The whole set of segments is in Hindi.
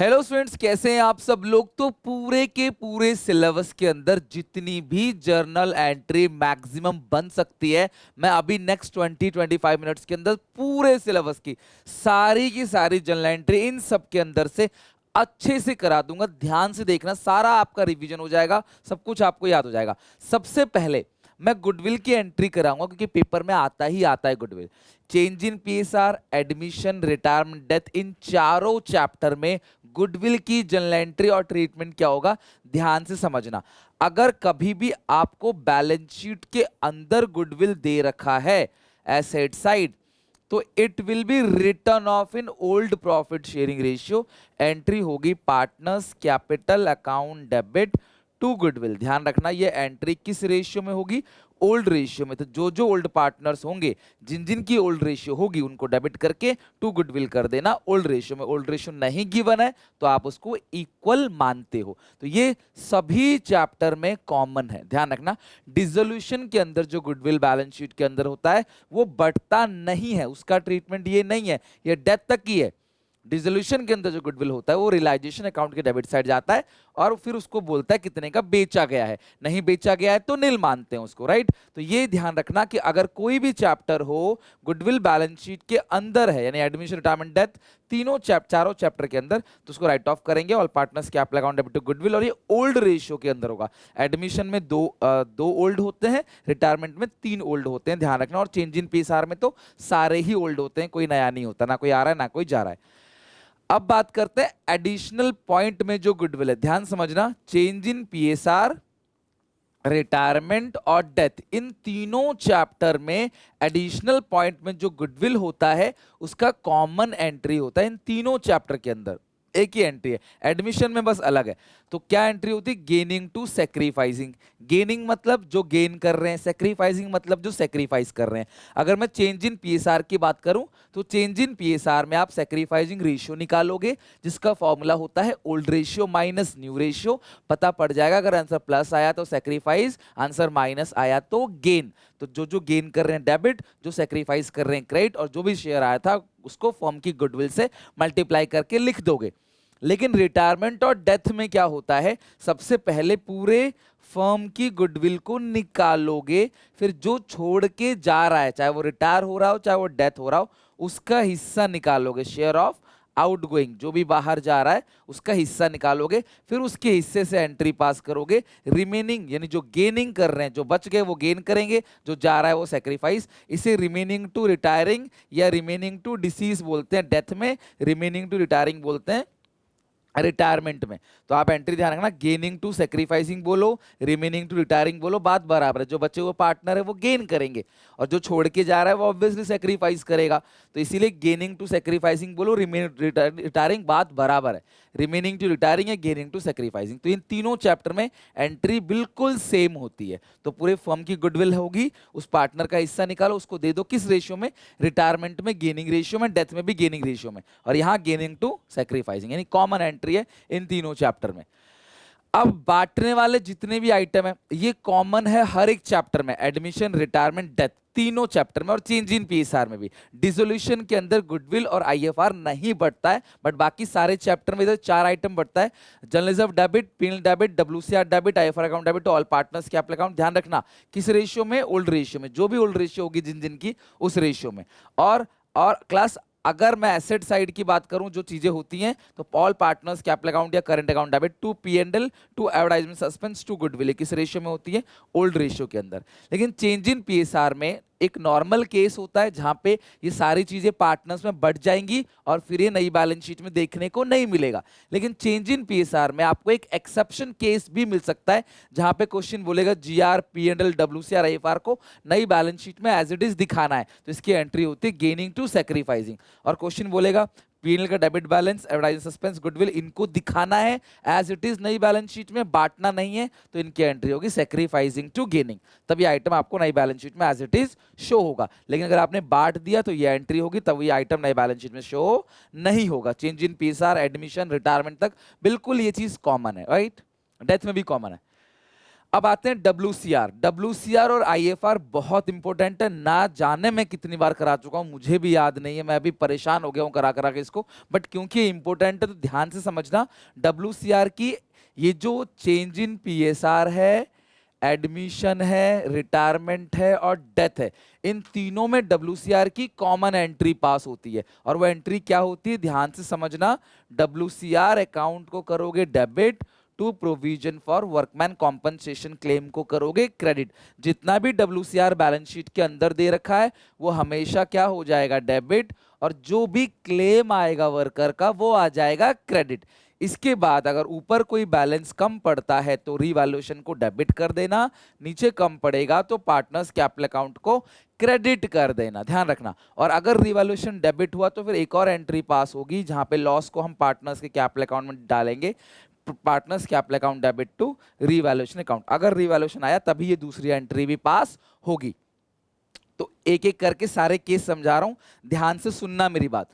हेलो स्टूडेंट्स, कैसे हैं आप सब लोग। तो पूरे के पूरे सिलेबस के अंदर जितनी भी जर्नल एंट्री मैक्सिमम बन सकती है, मैं अभी नेक्स्ट 20-25 मिनट्स के अंदर पूरे सिलेबस की सारी जर्नल एंट्री इन सब के अंदर से अच्छे से करा दूंगा। ध्यान से देखना, सारा आपका रिवीजन हो जाएगा, सब कुछ आपको याद हो जाएगा। सबसे पहले मैं गुडविल की एंट्री कराऊंगा, क्योंकि पेपर में आता ही आता है goodwill. Change in PSR, admission, retirement, death, इन चारों चैप्टर में गुडविल की जनरल एंट्री और ट्रीटमेंट क्या होगा, ध्यान से समझना। अगर कभी भी आपको बैलेंस शीट के अंदर गुडविल दे रखा है एसेट साइड, तो it will be written off in old profit sharing ratio. Entry होगी partners capital account debit to goodwill. ध्यान रखना, ये एंट्री किस रेशियो में होगी, ओल्ड रेशियो में। तो जो जो ओल्ड पार्टनर्स होंगे, जिन जिन की ओल्ड रेशियो होगी, उनको डेबिट करके टू गुडविल कर देना ओल्ड रेशियो में। ओल्ड रेशियो नहीं गिवन है तो आप उसको इक्वल मानते हो। तो ये सभी चैप्टर में कॉमन है, ध्यान रखना। डिसोल्यूशन के अंदर जो गुडविल बैलेंस शीट के अंदर होता है वो बढ़ता नहीं है, उसका ट्रीटमेंट ये नहीं है, ये डेथ तक की है। डिसोल्यूशन के अंदर जो गुडविल होता है वो रियलाइजेशन अकाउंट के डेबिट साइड जाता है और फिर उसको बोलता है कितने का बेचा गया है। नहीं बेचा गया है तो नील मानते हैं उसको, राइट। तो ये ध्यान रखना कि अगर कोई भी चैप्टर हो गुडविल बैलेंस शीट के अंदर है, यानी एडमिशन, रिटायरमेंट, डेथ, चारों चैप्टर के अंदर, तो उसको राइट ऑफ करेंगे। All partners capital account debit to goodwill, और ये ओल्ड रेशियो के अंदर होगा। एडमिशन में दो ओल्ड होते हैं, रिटायरमेंट में 3 ओल्ड होते हैं, ध्यान रखना। और चेंज इन पीएसआर में तो सारे ही ओल्ड होते हैं, कोई नया नहीं होता, ना कोई आ रहा है ना कोई जा रहा है। अब बात करते हैं एडिशनल पॉइंट में जो गुडविल है, ध्यान समझना। चेंज इन पीएसआर, रिटायरमेंट और डेथ, इन तीनों चैप्टर में एडिशनल पॉइंट में जो गुडविल होता है उसका कॉमन एंट्री होता है। इन तीनों चैप्टर के अंदर एक ही एंट्री है, एडमिशन में बस अलग है। तो क्या एंट्री होती है, गेनिंग टू सेक्रीफाइसिंग। गेनिंग मतलब जो गेन कर रहे हैं, सेक्रीफाइसिंग मतलब जो सेक्रीफाइस कर रहे हैं। अगर मैं चेंज इन पीएसआर की बात करूं तो चेंज इन पीएसआर में आप सेक्रीफाइसिंग रेशियो निकालोगे, जिसका फॉर्मूला होता है old ratio minus new ratio. पता पड़ जाएगा, अगर आंसर प्लस आया तो सेक्रीफाइस, आंसर माइनस आया तो गेन। तो जो जो गेन कर रहे हैं डेबिट, जो सेक्रीफाइस कर रहे हैं क्रेडिट, और जो भी शेयर आया था उसको फर्म की गुडविल से मल्टीप्लाई करके लिख दोगे। लेकिन रिटायरमेंट और डेथ में क्या होता है, सबसे पहले पूरे फर्म की गुडविल को निकालोगे, फिर जो छोड़ के जा रहा है, चाहे वो रिटायर हो रहा हो चाहे वो डेथ हो रहा हो, उसका हिस्सा निकालोगे। शेयर ऑफ आउटगोइंग, जो भी बाहर जा रहा है उसका हिस्सा निकालोगे, फिर उसके हिस्से से एंट्री पास करोगे। रिमेनिंग यानी जो गेनिंग कर रहे हैं, जो बच गए वो गेन करेंगे, जो जा रहा है वो सेक्रीफाइस। इसे रिमेनिंग टू रिटायरिंग या रिमेनिंग टू डिसीज बोलते हैं डेथ में, रिमेनिंग टू रिटायरिंग बोलते हैं रिटायरमेंट में। तो आप एंट्री ध्यान रखना, गेनिंग टू सेक्रीफाइसिंग बोलो, रिमेनिंग टू रिटायरिंग बोलो, बात बराबर है। जो बच्चे वो पार्टनर है वो गेन करेंगे, और जो छोड़ के जा रहा है वो ऑब्वियसली सेक्रीफाइस करेगा। तो इसीलिए गेनिंग टू सेक्रीफाइसिंग बोलो, रिटायरिंग, बात बराबर है। रिमेनिंग टू रिटायरिंग या गेनिंग टू सेक्रीफाइसिंग, तो इन तीनों चैप्टर में एंट्री बिल्कुल सेम होती है। तो पूरे फर्म की गुडविल होगी, उस पार्टनर का हिस्सा निकालो, उसको दे दो किस रेशियो में, रिटायरमेंट में गेनिंग रेशियो में, डेथ में भी गेनिंग रेशियो में, और यहां गेनिंग टू सेक्रीफाइसिंग, यानी कॉमन एंट्री है इन तीनों चैप्टर में। अब बांटने वाले जितने भी आइटम है ये कॉमन है हर एक चैप्टर में, एडमिशन, रिटायरमेंट, डेथ, तीनों चैप्टर में, और चेंज इन पीएसआर में भी। डिसोल्यूशन के अंदर गुडविल और आईएफआर नहीं बढ़ता है, बट बाकी सारे चैप्टर में इधर 4 आइटम बढ़ता है। Journalism debit, PNL debit, WCR debit, IFR account debit, all partners capital account. ध्यान रखना किस रेशियो में, ओल्ड रेशियो में, जो भी ओल्ड रेशियो होगी जिन जिन की, उस रेशियो में। और क्लास, अगर मैं एसेट साइड की बात करूं जो चीजें होती हैं, तो ऑल पार्टनर्स कैपिटल अकाउंट या current account debit to PNL to advertisement suspense to goodwill, किस रेशियो में होती है, ओल्ड रेशियो के अंदर। लेकिन चेंज इन पीएसआर में एक नॉर्मल केस होता है जहां पे ये सारी चीजें पार्टनर्स में बढ़ जाएंगी और फिर ये नई बैलेंस शीट में देखने को नहीं मिलेगा। लेकिन चेंज इन पीएसआर में आपको एक एक्सेप्शन केस भी मिल सकता है, जहां पे क्वेश्चन बोलेगा जीआर, पीएनएल, डब्ल्यूसीआर, आईएफआर को नई बैलेंस शीट में एज इट इज दिखाना है, तो इसकी एंट्री होती है गेनिंग टू सेक्रीफाइसिंग। और क्वेश्चन बोलेगा पीएनएल का debit balance, advertising suspense, goodwill, इनको दिखाना है एज इट इज नई बैलेंस शीट में, बांटना नहीं है, तो इनकी एंट्री होगी सेक्रीफाइसिंग टू गेनिंग। तब ये आइटम आपको नई बैलेंस शीट में एज इट इज शो होगा। लेकिन अगर आपने बांट दिया तो ये एंट्री होगी, तब ये आइटम नई बैलेंस शीट में शो नहीं होगा। Change in PSR, admission, retirement तक बिल्कुल ये चीज कॉमन है, राइट। डेथ में भी कॉमन है। अब आते हैं WCR। WCR और IFR बहुत इंपॉर्टेंट है, ना जाने मैं कितनी बार करा चुका हूं, मुझे भी याद नहीं है, मैं अभी परेशान हो गया हूं करा करा के इसको, बट क्योंकि इंपॉर्टेंट है तो ध्यान से समझना। WCR की ये जो चेंज इन PSR है, एडमिशन है, रिटायरमेंट है और डेथ है, इन तीनों में WCR की कॉमन एंट्री पास होती है। और वो एंट्री क्या होती है, ध्यान से समझना। WCR अकाउंट को करोगे debit, to provision for workman compensation claim को करोगे क्रेडिट। जितना भी WCR बैलेंस शीट के अंदर दे रखा है वो हमेशा क्या हो जाएगा, डेबिट, और जो भी क्लेम आएगा वर्कर का वो आ जाएगा क्रेडिट। इसके बाद अगर ऊपर कोई बैलेंस कम पड़ता है तो रिवैल्यूएशन को डेबिट कर देना, नीचे कम पड़ेगा तो पार्टनर्स कैपिटल अकाउंट को क्रेडिट कर देना, ध्यान रखना। और अगर रिवैल्यूएशन डेबिट हुआ तो फिर एक और एंट्री पास होगी जहां पे लॉस को हम पार्टनर्स के कैपिटल अकाउंट में डालेंगे, partners capital account debit to revaluation account. अगर रिवैल्यूएशन आया तभी ये दूसरी एंट्री भी पास होगी। तो एक एक करके सारे केस समझा रहा हूं, ध्यान से सुनना मेरी बात।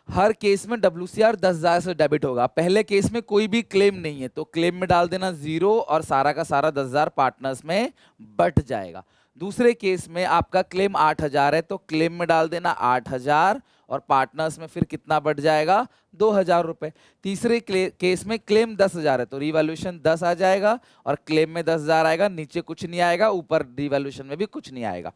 हर केस में WCR 10,000 से डेबिट होगा। पहले केस में कोई भी क्लेम नहीं है तो क्लेम में डाल देना 0 और सारा का सारा 10,000 पार्टनर्स में बट जाएगा। दूसरे केस में आपका क्लेम 8,000 है तो क्लेम में डाल देना 8,000 और पार्टनर्स में फिर कितना बढ़ जाएगा, 2,000 रुपए। तीसरे केस में क्लेम 10,000 है तो रिवैल्यूएशन 10 आ जाएगा और क्लेम में 10,000 आएगा, नीचे कुछ नहीं आएगा, ऊपर रिवैल्यूएशन में भी कुछ नहीं आएगा।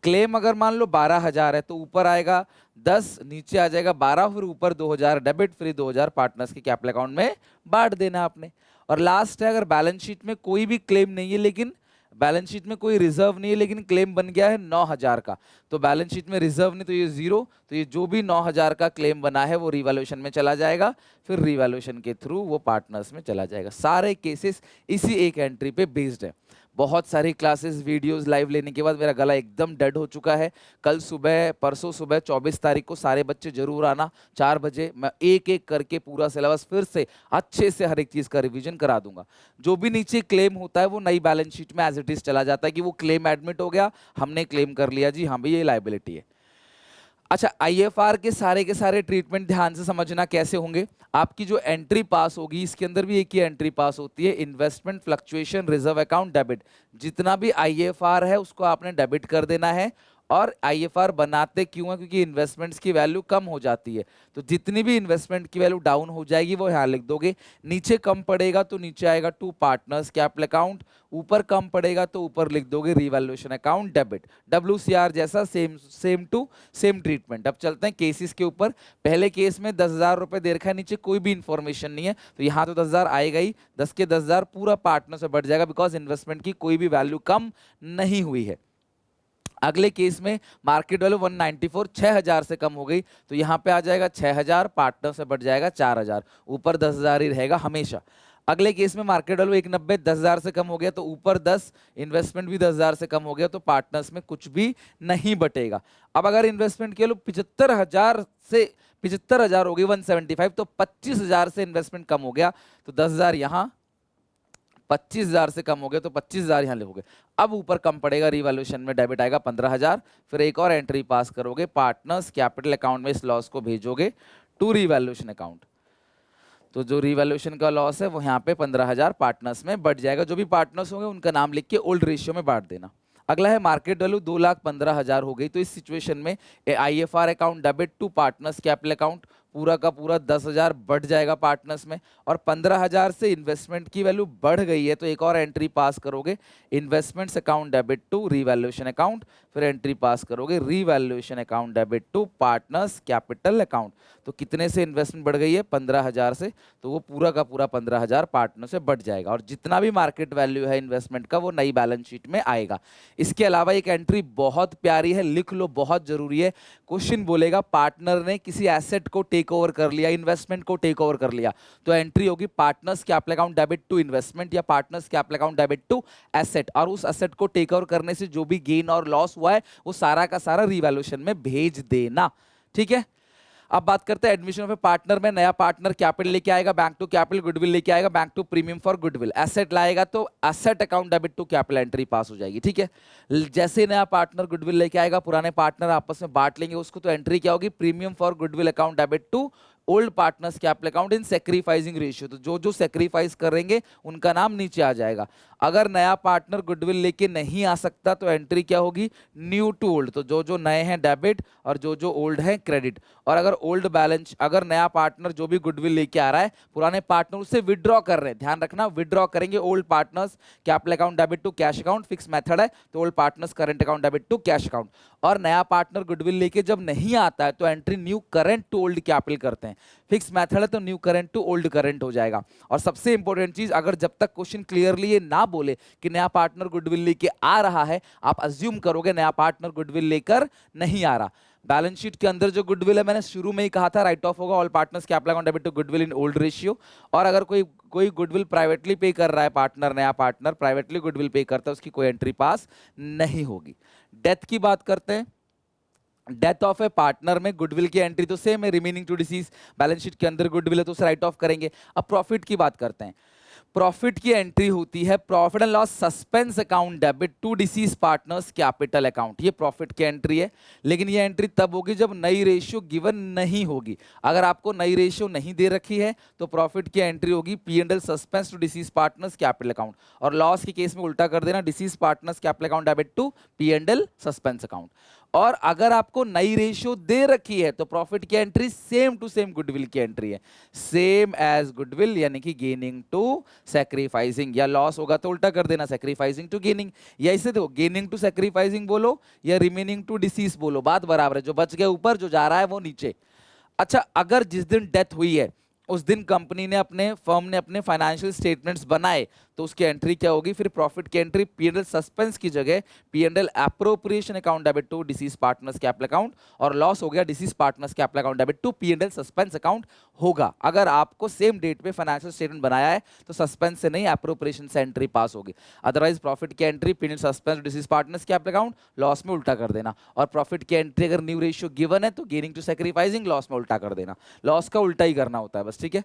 क्लेम अगर मान लो 12,000 है तो ऊपर आएगा 10, नीचे आ जाएगा 12, फिर ऊपर 2,000 डेबिट, फिर 2,000 पार्टनर्स के कैपिटल अकाउंट में बांट देना आपने। और लास्ट है, अगर बैलेंस शीट में कोई भी क्लेम नहीं है लेकिन बैलेंस शीट में कोई रिजर्व नहीं है लेकिन क्लेम बन गया है 9,000 का, तो बैलेंस शीट में रिजर्व नहीं तो ये 0, तो ये जो भी 9,000 का क्लेम बना है वो रिवैल्यूएशन में चला जाएगा, फिर रिवैल्यूएशन के थ्रू वो पार्टनर्स में चला जाएगा। सारे केसेस इसी एक एंट्री पे बेस्ड है। बहुत सारी क्लासेस वीडियोस लाइव लेने के बाद मेरा गला एकदम डेड हो चुका है। कल सुबह, परसों सुबह 24 तारीख को सारे बच्चे जरूर आना 4 बजे, मैं एक एक करके पूरा सिलेबस फिर से अच्छे से हर एक चीज़ का रिवीजन करा दूंगा। जो भी नीचे क्लेम होता है वो नई बैलेंस शीट में एज इट इज चला जाता है कि वो क्लेम एडमिट हो गया, हमने क्लेम कर लिया जी, हाँ भाई ये लाइबिलिटी है। अच्छा, IFR के सारे ट्रीटमेंट ध्यान से समझना कैसे होंगे। आपकी जो एंट्री पास होगी इसके अंदर भी एक ही एंट्री पास होती है, investment fluctuation reserve account debit. जितना भी IFR है उसको आपने डेबिट कर देना है। और IFR बनाते क्यों है, क्योंकि इन्वेस्टमेंट्स की वैल्यू कम हो जाती है, तो जितनी भी इन्वेस्टमेंट की वैल्यू डाउन हो जाएगी वो यहाँ लिख दोगे। नीचे कम पड़ेगा तो नीचे आएगा टू पार्टनर्स कैपिटल अकाउंट, ऊपर कम पड़ेगा तो ऊपर लिख दोगे रिवैल्यूएशन अकाउंट डेबिट। WCR जैसा सेम टू सेम ट्रीटमेंट। अब चलते हैं केसेस के ऊपर। पहले केस में 10,000 रुपए दे रखा है, नीचे कोई भी इंफॉर्मेशन नहीं है तो यहाँ तो 10,000 आएगा ही, 10 के 10,000 पूरा पार्टनर से बढ़ जाएगा बिकॉज इन्वेस्टमेंट की कोई भी वैल्यू कम नहीं हुई है। अगले केस में मार्केट वैल्यू 194 6,000 से कम हो गई तो यहाँ पे आ जाएगा 6,000, पार्टनर से बढ़ जाएगा 4,000, ऊपर 10,000 ही रहेगा हमेशा। अगले केस में मार्केट वैल्यू 190 10,000 से कम हो गया तो ऊपर 10, इन्वेस्टमेंट भी 10,000 से कम हो गया तो पार्टनर्स में कुछ भी नहीं बटेगा। अब अगर इन्वेस्टमेंट के लो 75,000 से 75,000 हो गई 175, तो 25,000 से इन्वेस्टमेंट कम हो गया तो 10,000 यहाँ, 25,000 से कम हो गया तो 25,000 यहाँ लिखोगे। अब ऊपर कम पड़ेगा, रिवैल्यूएशन में डेबिट आएगा 15,000, फिर एक और एंट्री पास करोगे, पार्टनर्स कैपिटल अकाउंट में इस लॉस को भेजोगे टू रिवैल्यूएशन अकाउंट। तो जो रिवैल्यूएशन का लॉस है वो यहाँ पे 15,000 पार्टनर्स में बढ़ जाएगा। जो भी पार्टनर्स होंगे उनका नाम लिख के ओल्ड रेशियो में बांट देना। अगला है मार्केट वैल्यू 2,15,000 हो गई तो इस सिचुएशन में IFR account debit to partners capital account, पूरा का पूरा 10,000 बढ़ जाएगा पार्टनर्स में। और 15,000 से इन्वेस्टमेंट की वैल्यू बढ़ गई है तो एक और एंट्री पास करोगे, investments account debit to revaluation account, फिर एंट्री पास करोगे revaluation account debit to partners capital account. तो कितने से इन्वेस्टमेंट बढ़ गई है, 15,000 से, तो वो पूरा का पूरा 15,000 पार्टनर से बढ़ जाएगा और जितना भी मार्केट वैल्यू है इन्वेस्टमेंट का वो नई बैलेंस शीट में आएगा। इसके अलावा एक एंट्री बहुत प्यारी है, लिख लो, बहुत जरूरी है। क्वेश्चन बोलेगा पार्टनर ने किसी एसेट को टेक ओवर कर लिया, इन्वेस्टमेंट को टेक ओवर कर लिया, तो एंट्री होगी partners capital account debit to investment या partners capital account debit to asset, और उस एसेट को टेक ओवर करने से जो भी गेन और लॉस हुआ है वो सारा का सारा रिवैल्यूएशन में भेज देना। ठीक है, अब बात करते हैं एडमिशन ऑफ पार्टनर में। नया पार्टनर कैपिटल लेके आएगा, बैंक टू कैपिटल, गुडविल लेके आएगा, bank to premium for goodwill, asset लाएगा तो asset account debit to capital entry pass हो जाएगी। ठीक है, जैसे ही नया पार्टनर गुडविल लेके आएगा पुराने पार्टनर आपस में बांट लेंगे उसको, तो एंट्री क्या होगी, premium for goodwill account debit to old partners capital account in sacrificing ratio, तो जो जो सेक्रीफाइस करेंगे उनका नाम नीचे आ जाएगा। अगर नया पार्टनर गुडविल लेके नहीं आ सकता तो एंट्री क्या होगी, न्यू टू ओल्ड, तो जो जो नए हैं डेबिट और जो जो ओल्ड हैं क्रेडिट। और अगर ओल्ड बैलेंस, अगर नया पार्टनर जो भी गुडविल लेके आ रहा है पुराने पार्टनर उससे विड्रॉ कर रहे हैं, ध्यान रखना विड्रॉ करेंगे, old partners capital account debit to cash account, fix method है तो old partners current account debit to cash account. और नया पार्टनर गुडविल लेके जब नहीं आता है तो entry new current to old capital करते हैं, फिक्स मेथड है तो new current to old current हो जाएगा। और सबसे इंपॉर्टेंट चीज, अगर जब तक क्वेश्चन क्लियरली ये ना बोले कि नया पार्टनर गुडविल लेके आ रहा है, आप अज्यूम करोगे नया पार्टनर गुडविल लेकर नहीं आ रहा। बैलेंस शीट के अंदर जो गुडविल है मैंने शुरू में ही कहा था राइट ऑफ होगा all partners capital account debit to goodwill in old ratio. और अगर कोई कोई गुडविल प्राइवेटली पे कर रहा है, पार्टनर नया पार्टनर प्राइवेटली गुडविल पे करता है, उसकी कोई एंट्री पास नहीं होगी। डेथ की बात करते हैं, डेथ ऑफ ए पार्टनर में गुडविल की एंट्री तो सेम है, remaining to disease, balance sheet के अंदर गुडविल है तो उसे राइट ऑफ करेंगे। अब प्रॉफिट की बात करते हैं, प्रॉफिट की एंट्री होती है profit and loss suspense account debit to deceased partners capital account, ये प्रॉफिट की एंट्री है। लेकिन ये एंट्री तब होगी जब नई रेशियो गिवन नहीं होगी। अगर आपको नई रेशियो नहीं दे रखी है तो प्रॉफिट की एंट्री होगी P and L suspense to deceased partners capital account, और लॉस के केस में उल्टा कर देना, deceased partners capital account debit to P and L suspense account. और अगर आपको नई रेशियो दे रखी है तो प्रॉफिट की entry same to same goodwill की एंट्री है, सेम एज गुडविल, यानी कि गेनिंग टू सैक्रिफाइसिंग, या लॉस होगा तो उल्टा कर देना सैक्रिफाइसिंग टू गेनिंग, या इसे देखो गेनिंग टू सैक्रिफाइसिंग बोलो या रिमेनिंग टू डिसीज बोलो, बात बराबर है, जो बच गया ऊपर जो जा रहा है वो नीचे। अच्छा, अगर जिस दिन डेथ हुई है उस दिन कंपनी ने अपने फर्म ने अपने फाइनेंशियल स्टेटमेंट्स बनाए तो उसकी एंट्री क्या होगी, फिर प्रॉफिट की एंट्री पीएनएल सस्पेंस की जगह PNL appropriation account debit to deceased partners capital account, और लॉस हो गया deceased partners capital account debit to PNL suspense account होगा। अगर आपको सेम डेट पे फाइनेंशियल स्टेटमेंट बनाया है तो सस्पेंस से नहीं एप्रोप्रिएशन से एंट्री पास होगी। अदरवाइज प्रॉफिट की entry PNL suspense disease partners capital account, loss में उल्टा कर देना। और प्रॉफिट की एंट्री अगर न्यू रेशियो गिवन है तो गेनिंग टू सैक्रिफाइसिंग, लॉस में उल्टा कर देना, लॉस का उल्टा ही करना होता है बस, ठीक है।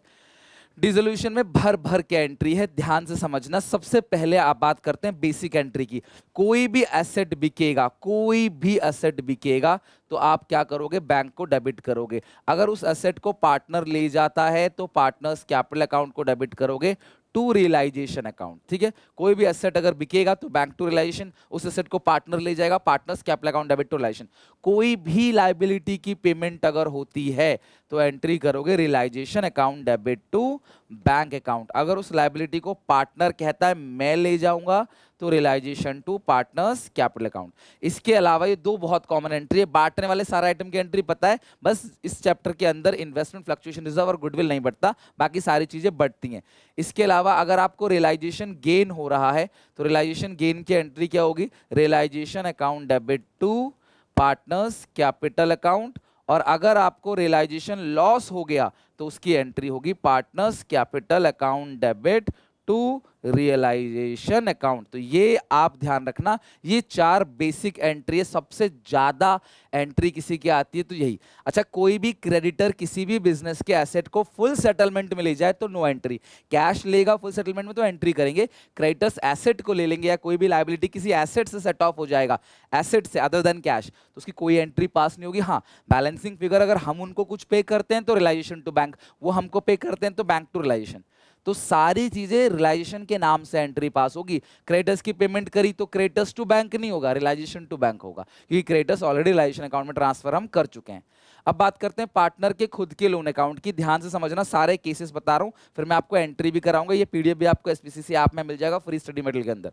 डिसोल्यूशन में भर भर के एंट्री है, ध्यान से समझना। सबसे पहले आप बात करते हैं बेसिक एंट्री की। कोई भी एसेट बिकेगा, कोई भी एसेट बिकेगा तो आप क्या करोगे, बैंक को डेबिट करोगे। अगर उस एसेट को पार्टनर ले जाता है तो पार्टनर्स कैपिटल अकाउंट को डेबिट करोगे टू रियलाइजेशन अकाउंट, ठीक है। कोई भी एसेट अगर बिकेगा तो बैंक टू रियलाइजेशन, उस एसेट को पार्टनर ले जाएगा, partners capital account debit to realisation. कोई भी लायबिलिटी की पेमेंट अगर होती है तो एंट्री करोगे realisation account debit to bank account. अगर उस लायबिलिटी को पार्टनर कहता है मैं ले जाऊंगा तो realisation to partners capital account. इसके अलावा ये दो बहुत कॉमन एंट्री है, बांटने वाले सारा आइटम की एंट्री पता है, बस इस चैप्टर के अंदर इन्वेस्टमेंट फ्लक्चुएशन रिजर्व और गुडविल नहीं बढ़ता, बाकी सारी चीजें बढ़ती हैं। इसके अलावा अगर आपको रियलाइजेशन गेन हो रहा है तो रियलाइजेशन गेन की एंट्री क्या होगी, realisation account debit to partners capital account. और अगर आपको रियलाइजेशन लॉस हो गया तो उसकी एंट्री होगी partners capital account debit to realisation account. तो ये आप ध्यान रखना, ये चार बेसिक एंट्री है। सबसे ज्यादा एंट्री किसी की आती है तो यही। अच्छा, कोई भी क्रेडिटर किसी भी बिजनेस के एसेट को फुल सेटलमेंट में ले जाए तो नो एंट्री, कैश लेगा फुल सेटलमेंट में तो एंट्री करेंगे। क्रेडिटर्स एसेट को ले लेंगे या कोई भी लायबिलिटी किसी एसेट से सेट ऑफ हो जाएगा, एसेट से अदर देन कैश, तो उसकी कोई एंट्री पास नहीं होगी। हाँ, बैलेंसिंग फिगर अगर हम उनको कुछ पे करते हैं तो रियलाइजेशन टू बैंक, वो हमको पे करते हैं तो बैंक टू रियलाइजेशन, तो सारी चीजें रियलाइजेशन के नाम से एंट्री पास होगी। क्रेडिटर्स की पेमेंट करी तो क्रेडिटर्स टू बैंक नहीं होगा, रियलाइजेशन टू बैंक होगा, क्योंकि क्रेडिटर्स ऑलरेडी रियलाइजेशन अकाउंट में ट्रांसफर हम कर चुके हैं। अब बात करते हैं पार्टनर के खुद के लोन अकाउंट की। ध्यान से समझना, सारे केसेस बता रहा हूं, फिर मैं आपको एंट्री भी कराऊंगा। ये पीडीएफ भी आपको एसपीसीसी ऐप में मिल जाएगा फ्री स्टडी मटेरियल के अंदर।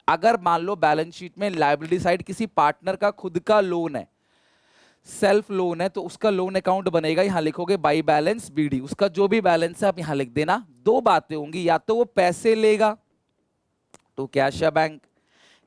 अगर मान लो बैलेंस शीट में लायबिलिटी साइड किसी पार्टनर का खुद का लोन है, सेल्फ लोन है, तो उसका लोन अकाउंट बनेगा, यहां लिखोगे बाई बैलेंस बीडी, उसका जो भी बैलेंस है आप यहां लिख देना। दो बातें होंगी, या तो वो पैसे लेगा टू कैश या बैंक,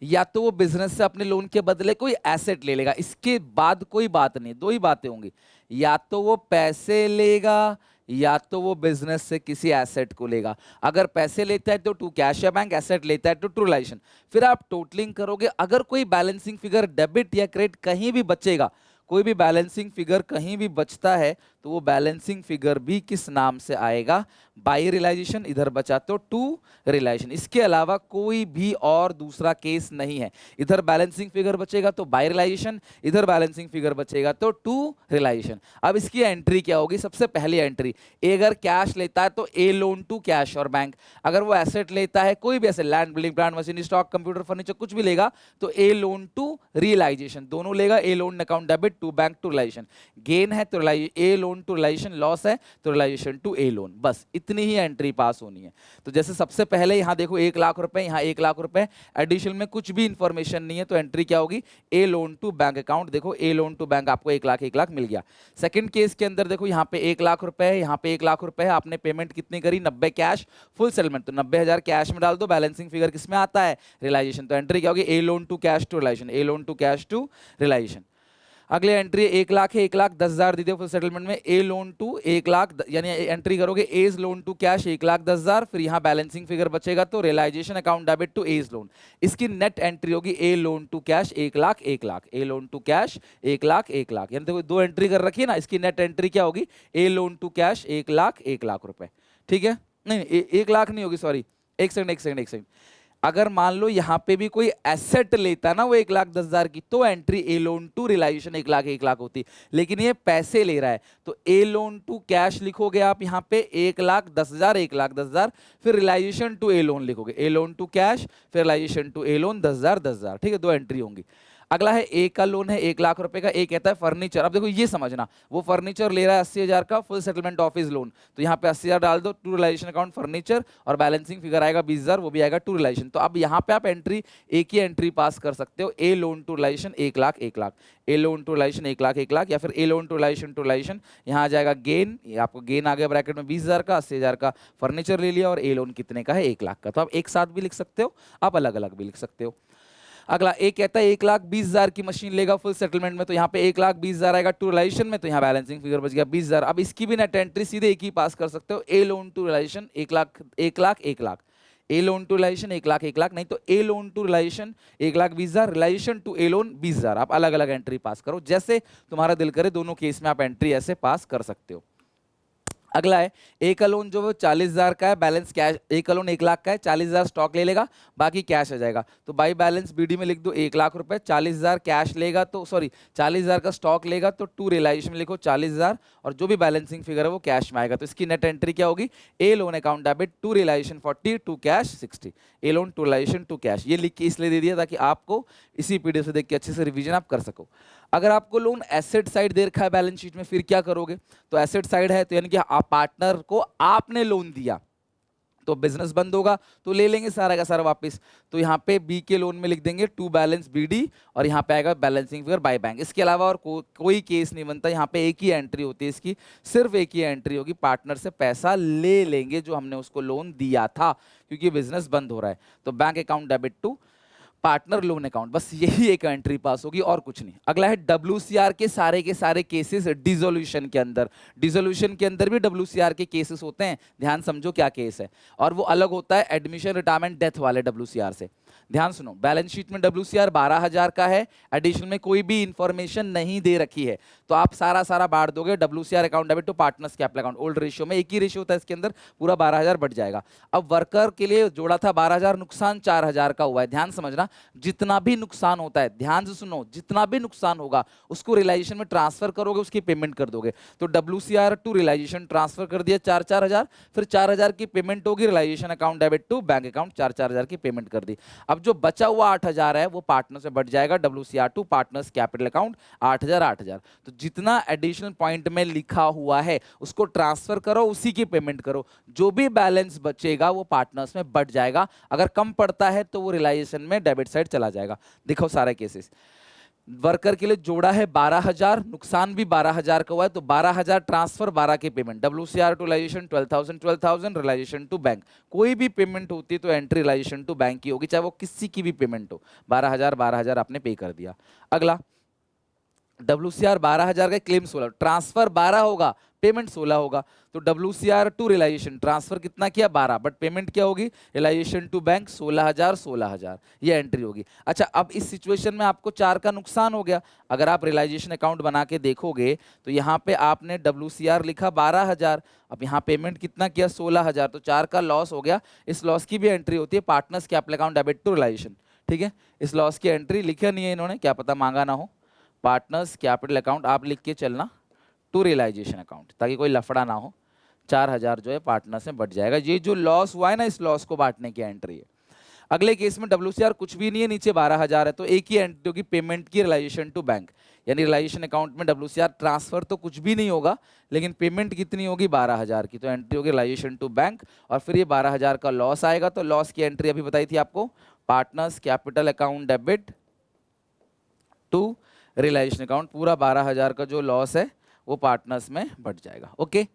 या तो वो बिजनेस से अपने लोन के बदले कोई एसेट ले लेगा। इसके बाद कोई बात नहीं, दो ही बातें होंगी, या तो वो पैसे लेगा या तो वो बिजनेस से किसी एसेट को लेगा। अगर पैसे लेता है तो टू कैश या बैंक, एसेट लेता है तो टू रियलाइजेशन। फिर आप टोटलिंग करोगे, अगर कोई बैलेंसिंग फिगर डेबिट या क्रेडिट कहीं भी बचेगा, कोई भी बैलेंसिंग फिगर कहीं भी बचता है तो वो बैलेंसिंग फिगर भी किस नाम से आएगा? By realisation. इधर बचा तो टू रियलाइजेशन, इसके अलावा कोई भी और दूसरा केस नहीं है। इधर बैलेंसिंग फिगर बचेगा तो बाई रियलाइजेशन, इधर बैलेंसिंग फिगर बचेगा तो टू रियलाइजेशन। अब इसकी एंट्री क्या होगी? सबसे पहली एंट्री, ए अगर कैश लेता है तो ए लोन टू कैश और बैंक। अगर वो एसेट लेता है, कोई भी asset, land, building, plant, machinery, stock, computer, furniture, कुछ भी लेगा तो ए लोन टू रियलाइजेशन, दोनों लेगा। A loan account debit to bank to realisation. Gain है तो A loan to realisation, loss है तो रियलाइजेशन टू ए लोन। बस इतनी ही एंट्री पास होनी है। तो जैसे सबसे पहले यहां देखो 1 लाख रुपए, यहां 1 लाख रुपए, एडिशनल में कुछ भी इंफॉर्मेशन नहीं है तो एंट्री क्या होगी? A loan to bank account. देखो ए लोन टू बैंक आपको 1 लाख मिल गया। सेकंड केस के अंदर देखो यहाँ पे 1 लाख रुपए है, यहाँ पे 1 लाख रुपए है, आपने पेमेंट कितनी करी? 90 कैश, फुल सेटलमेंट, तो 90,000 कैश में डाल दो। बैलेंसिंग फिगर किस में आता है? रियलाइजेशन। तो एंट्री क्या होगी? A loan to cash to realisation, A loan to cash to realisation. अगले एंट्री 1 लाख है, 1,10,000 दीजिए फुल सेटलमेंट में। ए लोन टू 1 लाख, यानी एंट्री करोगे एज लोन टू कैश 1,10,000, फिर यहाँ बैलेंसिंग फिगर बचेगा तो realisation account debit to A's loan. इसकी नेट एंट्री होगी A loan to cash 1 lakh 1 lakh, A loan to cash 1 lakh 1 lakh, यानी देखो 2 एंट्री कर रखी है ना। इसकी नेट एंट्री क्या होगी? A loan to cash 1 lakh रुपए। ठीक है, नहीं 1 लाख नहीं होगी, सॉरी, एक सेकंड। अगर मान लो यहां पे भी कोई एसेट लेता ना वो 1,10,000 की, तो entry a loan to realisation 1 lakh होती। लेकिन ये पैसे ले रहा है तो ए लोन टू कैश लिखोगे आप यहां पे 1,10,000 1,10,000, फिर रियलाइजेशन टू ए लोन लिखोगे, ए लोन टू कैश फिर रियलाइजेशन टू ए लोन 10,000। ठीक है, 2 एंट्री होंगी। अगला है ए का लोन है 1 लाख रुपए का। ए कहता है फर्नीचर। अब देखो ये समझना, वो फर्नीचर ले रहा है 80,000 का, फुल सेटलमेंट ऑफिस लोन, तो यहाँ पे 80,000 डाल दो, टू रियलाइजेशन अकाउंट फर्नीचर, और बैलेंसिंग फिगर आएगा 20,000, वो भी आएगा टू रियलाइजेशन। तो अब यहाँ पे आप एंट्री एक ही एंट्री पास कर सकते हो, A loan to realisation 1 lakh 1 lakh, A loan to realisation 1 lakh 1 lakh, या फिर ए लोन टू रियलाइजेशन यहाँ आ जाएगा गेन, आपको गेन आ गया ब्रैकेट में 20,000 का, 80,000 का फर्नीचर ले लिया, और ए लोन कितने का है? 1 लाख का। तो आप एक साथ भी लिख सकते हो, आप अलग अलग भी लिख सकते हो। अगला एक कहता है 1,20,000 की मशीन लेगा फुल सेटलमेंट में, तो यहाँ पे 1,20,000 आएगा टू रियलाइजेशन में, तो यहाँ बैलेंसिंग फिगर बच गया 20,000। अब इसकी भी नेट एंट्री सीधे एक ही पास कर सकते हो, A loan to realisation 1 lakh 1 lakh, A loan to realisation 1 lakh 1 lakh, नहीं तो A loan to realisation 1,20,000, realisation to A loan 20,000। आप अलग अलग एंट्री पास करो, जैसे तुम्हारा दिल करे, दोनों केस में आप एंट्री ऐसे पास कर सकते हो। अगला है ए का लोन जो वो 40,000 का है, बैलेंस कैश, ए का लोन 1 लाख का है, 40,000 स्टॉक ले लेगा, बाकी कैश आ जाएगा। तो बाई बैलेंस बीडी में लिख दो 1 लाख रुपए, 40,000 कैश लेगा तो, सॉरी 40,000 का स्टॉक लेगा तो टू रियलाइजेशन में लिखो 40,000, और जो भी बैलेंसिंग फिगर है वो कैश में आएगा। तो इसकी नेट एंट्री क्या होगी? A loan account debit to realisation 40 to cash 60, A loan to realisation to cash. ये लिख के इसलिए दे दिया ताकि आपको इसी पीडीएफ से देख के अच्छे से रिवीजन आप कर सको। अगर आपको लोन एसेट साइड दे रखा है बैलेंस शीट में, फिर क्या करोगे? तो एसेट साइड है तो यानी कि आप पार्टनर को आपने लोन दिया, तो बिजनेस बंद होगा तो ले लेंगे सारा का सारा वापस। तो यहाँ पे बी के लोन में लिख देंगे टू बैलेंस बीडी, और यहाँ पे आएगा बैलेंसिंग फिगर बाय बैंक। इसके अलावा और कोई केस नहीं बनता। यहाँ पे एक ही एंट्री होती है इसकी, सिर्फ एक ही एंट्री होगी, पार्टनर से पैसा ले लेंगे जो हमने उसको लोन दिया था, क्योंकि बिजनेस बंद हो रहा है। तो bank account debit to partner loan account, बस यही एक एंट्री पास होगी और कुछ नहीं। अगला है WCR के सारे केसेस डिसोल्यूशन के अंदर। डिसोल्यूशन के अंदर भी WCR के केसेस होते हैं, ध्यान समझो क्या केस है, और वो अलग होता है एडमिशन रिटायरमेंट डेथ वाले WCR से। ध्यान सुनो, बैलेंस शीट में WCR 12,000 का है, एडिशन में कोई भी इंफॉर्मेशन नहीं दे रखी है, तो आप सारा बांट दोगे WCR account debit to partners capital account, old ratio में, एक ही रेशियो होता है इसके अंदर, पूरा 12,000 बढ़ जाएगा। अब वर्कर के लिए जोड़ा था 12,000, नुकसान 4,000 का हुआ है। ध्यान समझना, जितना भी नुकसान होता है, ध्यान से सुनो, जितना भी नुकसान होगा उसको रियलाइजेशन में ट्रांसफर करोगे, उसकी पेमेंट कर दोगे। तो WCR टू रियलाइजेशन ट्रांसफर कर दिया 4,000, फिर 4,000 की पेमेंट होगी, realisation account debit to bank account 4,000 की पेमेंट कर दी। अब जो बचा हुआ 8,000 है वो पार्टनर से बढ़ जाएगा, WCR to partners capital account 8,000। तो जितना एडिशनल पॉइंट में लिखा हुआ है उसको ट्रांसफर करो, उसी की पेमेंट करो, जो भी बैलेंस बचेगा वो पार्टनर्स में बढ़ जाएगा। अगर कम पड़ता है तो वो रियलाइजेशन में डेबिट साइड चला जाएगा। देखो सारे केसेस, वर्कर के लिए जोड़ा है 12,000, नुकसान भी 12,000 का हुआ है, तो 12,000 ट्रांसफर, 12 की payment, WCR to realisation 12,000 realisation to bank. कोई भी पेमेंट होती है तो एंट्री रियलाइजेशन टू बैंक की होगी, चाहे वो किसी की भी पेमेंट हो। 12,000 आपने पे कर दिया। अगला WCR 12,000 का, क्लेम 16, ट्रांसफर 12 होगा, पेमेंट 16 होगा। तो WCR टू रियलाइजेशन, ट्रांसफर कितना किया 12, बट पेमेंट क्या होगी रियलाइजेशन टू बैंक 16,000 16,000, ये एंट्री होगी। अच्छा, अब इस सिचुएशन में आपको 4 का नुकसान हो गया। अगर आप रियलाइजेशन अकाउंट बना के देखोगे तो यहाँ पे आपने WCR लिखा 12,000, अब यहाँ पेमेंट कितना किया 16,000, तो 4 का लॉस हो गया। इस लॉस की भी एंट्री होती है partners capital account debit to realisation. ठीक है, इस लॉस की एंट्री लिखा नहीं है इन्होंने, क्या पता मांगा ना हो। पार्टनर्स कैपिटल अकाउंट आप लिख के चलना टू रियलाइजेशन अकाउंट, ताकि कोई लफड़ा ना हो। 4,000 जो है पार्टनर से बढ़ जाएगा। ये जो लॉस हुआ है ना, इस लॉस को बांटने की एंट्री है। अगले केस में WCR कुछ भी नहीं है, नीचे 12,000 है, तो एक ही एंट्री होगी पेमेंट की रियलाइजेशन टू बैंक, यानी रियलाइजेशन अकाउंट में WCR ट्रांसफर तो कुछ भी नहीं होगा, लेकिन पेमेंट कितनी होगी 12,000 की, तो एंट्री होगी रियलाइजेशन टू बैंक। और फिर ये 12,000 का लॉस आएगा, तो लॉस की एंट्री अभी बताई थी आपको, partners capital account debit to realisation account. पूरा 12,000 का जो लॉस है वो पार्टनर्स में बढ़ जाएगा। ओके,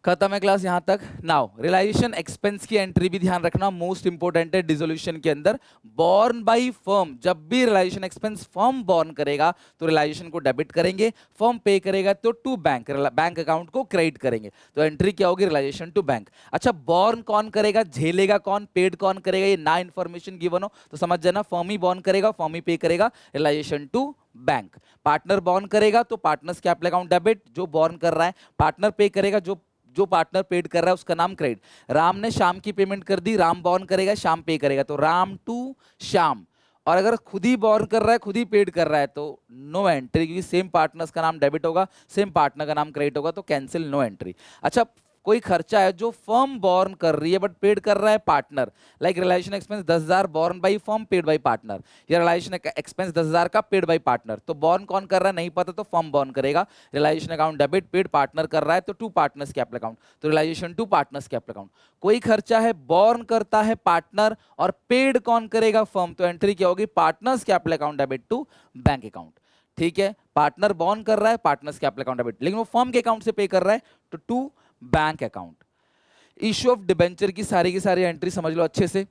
खत्म है क्लास यहाँ तक। नाउ रियलाइजेशन एक्सपेंस की एंट्री भी ध्यान रखना, मोस्ट इंपोर्टेंट है डिसोल्यूशन के अंदर। बॉर्न बाय फर्म, जब भी रियलाइजेशन एक्सपेंस फर्म बॉर्न करेगा तो रियलाइजेशन को डेबिट करेंगे, फर्म पे करेगा तो टू बैंक, बैंक अकाउंट को क्रेडिट करेंगे, तो एंट्री क्या होगी रियलाइजेशन टू बैंक। अच्छा, बॉर्न कौन करेगा, झेलेगा कौन, पेड कौन करेगा, ये ना इन्फॉर्मेशन गिवन हो तो समझ जाना फर्म ही बॉर्न करेगा, फर्म ही पे करेगा, realisation to bank. Partner borne करेगा तो पार्टनर्स कैपिटल अकाउंट डेबिट, जो बॉर्न कर रहा है, पार्टनर पे करेगा, जो जो पार्टनर पेड कर रहा है उसका नाम क्रेडिट। राम ने श्याम की पेमेंट कर दी, राम बॉर्न करेगा, श्याम पे करेगा, तो राम टू श्याम। और अगर खुद ही बॉर्न कर रहा है, खुद ही पेड कर रहा है, तो नो एंट्री, क्योंकि सेम पार्टनर्स का नाम डेबिट होगा, सेम पार्टनर का नाम क्रेडिट होगा, तो कैंसिल, नो एंट्री। अच्छा, कोई खर्चा है जो फर्म बॉर्न कर रही है बट पेड कर रहा है partner, like realisation expense 10,000 borne by firm paid by partner, या रियलाइजेशन एक्सपेंस 10,000 का पेड बाई पार्टनर, तो बॉर्न कौन कर रहा है नहीं पता तो फर्म बॉर्न करेगा, realisation account debit, paid partner कर रहा है तो टू पार्टनर्स कैपिटल अकाउंट, तो realisation to partners capital account. कोई खर्चा है बॉर्न करता है पार्टनर और पेड कौन करेगा फर्म, तो एंट्री क्या होगी partners capital account debit to bank account. ठीक है, पार्टनर बॉर्न कर रहा है पार्टनर्स कैपिटल अकाउंट डेबिट, लेकिन वो फर्म के अकाउंट से पे कर रहा है तो to bank account. Issue of debenture की सारी एंट्री समझ लो अच्छे से।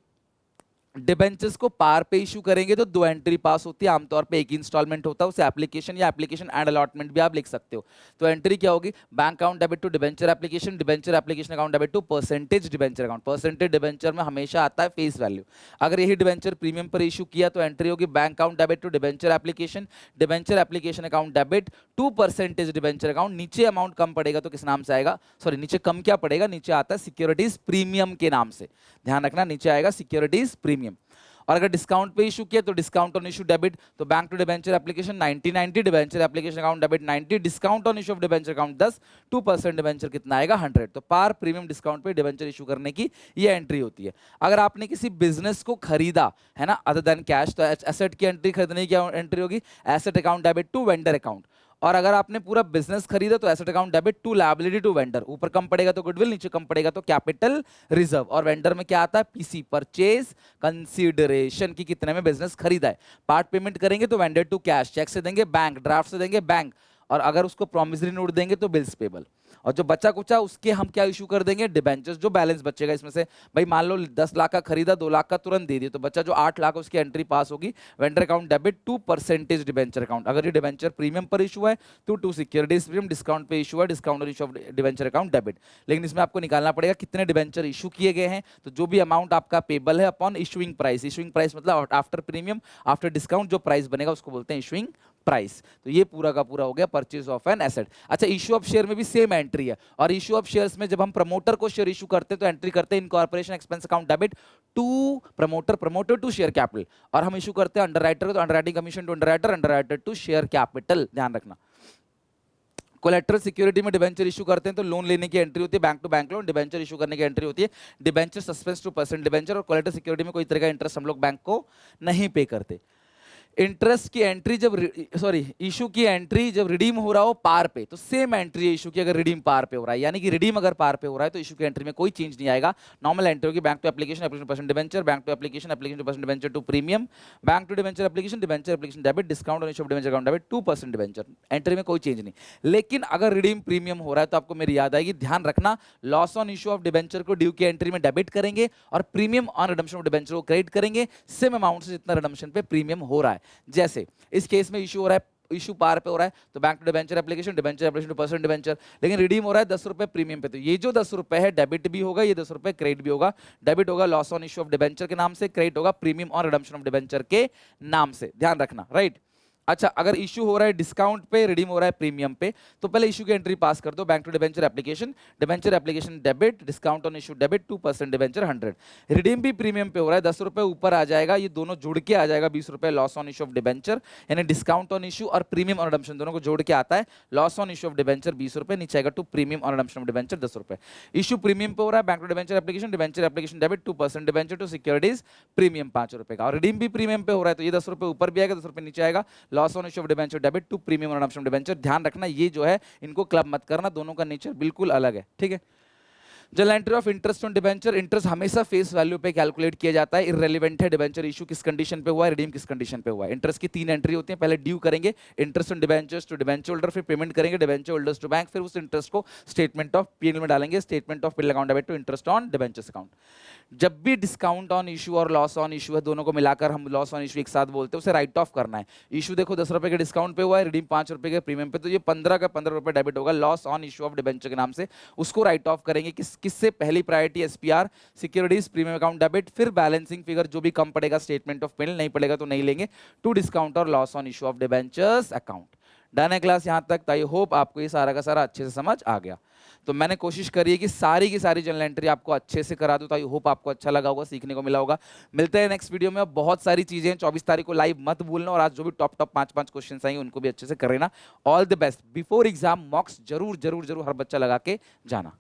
डिबेंचर्स को पार पे इशू करेंगे तो दो एंट्री पास होती है, आमतौर पे एक इंस्टॉलमेंट होता है, उसे एप्लीकेशन या एप्लीकेशन एंड अलॉटमेंट भी आप लिख सकते हो। तो एंट्री क्या होगी bank account debit to debenture application, debenture application account debit to percentage debenture account. Percentage debenture में हमेशा आता है फेस वैल्यू, अगर यही डिबेंचर प्रीमियम पर इशू किया तो एंट्री होगी bank account debit to debenture application account debit to percentage debenture account. नीचे अमाउंट कम पड़ेगा तो किस नाम से आएगा, सॉरी नीचे कम क्या पड़ेगा, नीचे आता है सिक्योरिटीज प्रीमियम के नाम से, ध्यान रखना नीचे आएगा सिक्योरिटीज प्रीमियम। और अगर डिस्काउंट पे इशू किया तो डिस्काउंट ऑन इशू डेबिट, तो bank to debenture application 90 debenture application account debit 90, discount on issue of debenture account 10, 2% debenture कितना आएगा 100। तो पार प्रीमियम डिस्काउंट पे डिबेंचर इशू करने की ये एंट्री होती है। अगर आपने किसी बिजनेस को खरीदा है ना अदर देन कैश, तो एसेट की एंट्री, खरीदने की एंट्री होगी asset account debit to vendor account. और अगर आपने पूरा बिजनेस खरीदा तो asset account debit to liability to vendor, ऊपर कम पड़ेगा तो गुडविल, नीचे कम पड़ेगा तो कैपिटल रिजर्व। और वेंडर में क्या आता है पीसी, परचेज कंसीडरेशन, की कितने में बिजनेस खरीदा है। पार्ट पेमेंट करेंगे तो वेंडर टू कैश, चेक से देंगे बैंक, ड्राफ्ट से देंगे बैंक, और अगर उसको प्रॉमिसरी नोट देंगे तो बिल्स पेबल। और जो बचा कुचा उसके हम क्या इशू कर देंगे डिबेंचर्स, जो बैलेंस बचेगा इसमें से, भाई मान लो 10 लाख का खरीदा, 2 लाख का तुरंत दे दिए, तो बच्चा जो 8 लाख उसकी एंट्री पास होगी vendor account debit to percentage debenture account. अगर ये डिबेंचर प्रीमियम पर इशू है तो टू सिक्योरिटीज प्रीमियम, डिस्काउंट पे इशू है डिस्काउंट और issue of debenture account debit. लेकिन इसमें आपको निकालना पड़ेगा कितने डिबेंचर इशू किए गए हैं, तो जो भी अमाउंट आपका पेबल है upon issuing price, issuing price मतलब आफ्टर प्रीमियम आफ्टर डिस्काउंट जो प्राइस बनेगा उसको बोलते हैं इशूइंग प्राइस। तो ये पूरा का पूरा हो गया परचेज ऑफ एन एसेट। अच्छा, इशू ऑफ शेयर में भी सेम एंट्री है, और इशू ऑफ शेयर्स में जब हम प्रमोटर को शेयर इशू करते हैं तो एंट्री करते हैं incorporation expense account debit to promoter, promoter to share capital. और हम इशू करते हैं अंडरराइटर को तो underwriting commission to underwriter, underwriter to share capital, ध्यान रखना। कोलेट्रल सिक्योरिटी में डिबेंचर इशू करते हैं तो लोन लेने की एंट्री होती है bank to bank loan, debenture issue करने की एंट्री होती है debenture suspense to percent debenture. और कोलेट्रल सिक्योरिटी में कोई तरह का इंटरेस्ट हम लोग बैंक को नहीं पे करते। इंटरेस्ट की एंट्री जब इशू की एंट्री जब रिडीम हो रहा हो पार पे, तो सेम एंट्री है इशू की अगर रिडीम पार पे हो रहा है, यानी कि रिडीम अगर पार पे हो रहा है तो इशू की एंट्री में कोई चेंज नहीं आएगा। नॉर्मल एंट्री होगी bank to application application percent debenture, bank to application application to percent debenture to premium, bank to debenture application debit, discount on issue of debenture account debit 2% debenture, entry में कोई चेंज नहीं। लेकिन अगर रिडीम प्रीमियम हो रहा है तो आपको मेरी याद आएगी, ध्यान रखना loss on issue of debenture को ड्यू की एंट्री में डेबिट करेंगे और premium on redemption of debenture को क्रेडिट करेंगे सेम अमाउंट से जितना रिडम्पशन पे प्रीमियम हो रहा है। जैसे इस केस में इशू हो रहा है इशू पार पे हो रहा है तो bank to debenture application to percent debenture, लेकिन रिडीम हो रहा है 10 रुपए प्रीमियम पे, तो ये जो 10 रुपए है डेबिट भी होगा, ये 10 रुपए क्रेडिट भी होगा। डेबिट होगा loss on issue of debenture के नाम से, क्रेडिट होगा premium on redemption of debenture के नाम से, ध्यान रखना, राइट। अच्छा, अगर इशू हो रहा है डिस्काउंट पे, रिडीम हो रहा है प्रीमियम पे, तो पहले इशू की एंट्री पास कर दो, bank to debenture application debit, discount on issue debit 2% debenture 100। Redeem भी प्रीमियम पे हो रहा है, 10 रुपए ऊपर आ जाएगा, ये दोनों जुड़ के आ जाएगा 20 रुपए loss on issue of debenture, यानी डिस्काउंट ऑन इशू और प्रीमियम ऑन रिडम्पशन दोनों को जोड़ के आता है loss on issue of debenture 20 रुपए, नीचे आएगा to premium on redemption of debenture 10 रुपए। इशू प्रीमियम पे हो रहा है, bank to debenture application debit 2% debenture to securities premium 5 रुपए का, और रिडीम भी प्रीमियम पे हो रहा है, तो ये 10 रुपए ऊपर भी आएगा 10 रुपए नीचे आएगा loss on issue of debenture debit to premium on option debenture. ध्यान रखना ये जो है इनको क्लब मत करना, दोनों का नेचर बिल्कुल अलग है, ठीक है। General entry of interest on debenture, interest हमेशा फेस वैल्यू पे कैलकुलेट किया जाता है, इररेलेवेंट है डिबेंचर इशू किस कंडीशन पे हुआ है, रिडीम किस कंडीशन पे हुआ है। इंटरेस्ट की 3 एंट्री होती है, पहले ड्यू करेंगे interest on debentures to debenture holder, फिर पेमेंट करेंगे डिबेंचर होल्डर्स टू बैंक, फिर उस इंटरेस्ट को स्टेटमेंट ऑफ पीएनएल में डालेंगे, statement of PNL account debit to interest on debentures account. जब भी डिस्काउंट ऑन इशू और लॉस ऑन इशू है, दोनों को मिलाकर हम लॉस ऑन इशू एक साथ बोलते हैं, उसे राइट ऑफ करना है। इशू देखो 10 रुपए के डिस्काउंट पे हुआ है, रिडीम 5 रुपए के प्रीमियम पे, तो ये 15 का 15 रुपए डेबिट होगा loss on issue of debenture के नाम से, उसको राइट ऑफ करेंगे। किससे? पहली priority SPR securities premium account debit, फिर बैलेंसिंग फिगर जो भी कम पड़ेगा स्टेटमेंट ऑफ पेनल, नहीं पड़ेगा तो नहीं लेंगे, टू डिस्काउंट और loss on issue of debentures account. Done है क्लास यहाँ तक? आई होप आपको ये सारा का सारा अच्छे से समझ आ गया। तो मैंने कोशिश करी है कि सारी की सारी जनरल एंट्री आपको अच्छे से करा दूं, तो आई होप आपको अच्छा लगा होगा, सीखने को मिला होगा। मिलते हैं नेक्स्ट वीडियो में, बहुत सारी चीजें हैं, 24 तारीख को लाइव मत भूलना, और आज जो भी टॉप 5 क्वेश्चन आएंगे उनको भी अच्छे से कर लेना। All the best, before exam मॉक्स जरूर जरूर जरूर हर बच्चा लगा के जाना।